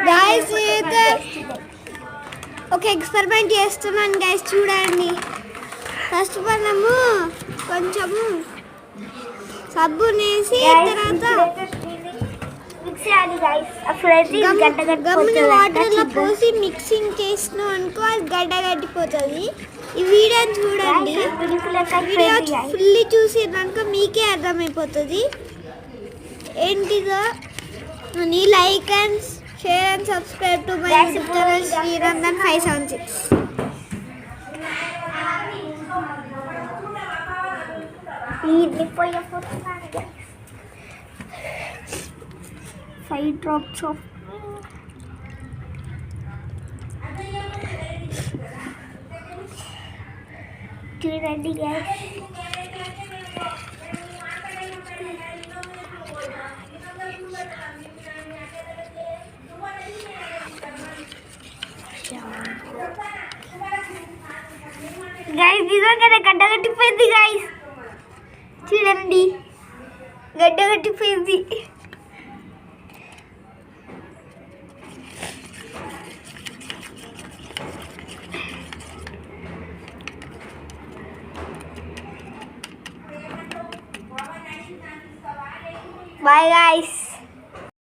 Guys అయితే ఒక experiment చేస్తున్నాను గైస్, చూడండి. ఫస్ట్ మనము కొంచెము సబ్బునేసి తర్వాత గమ్మున వాటర్లో పోసి మిక్సింగ్ చేసినాం అనుకో, అది గడ్డ కట్టిపోతుంది. ఈ వీడియో చూడండి, వీడియో ఫుల్లీ చూసినాక మీకే అర్థమైపోతుంది ఏంటిదో. నీ like and share and subscribe to my YouTube channel Srinandan 576. Five drops of చూడండి guys. గైస్ నిజంగానే గడ్డ కట్టిపోయింది గైస్, చూడండి గడ్డ కట్టిపోయింది. Bye guys.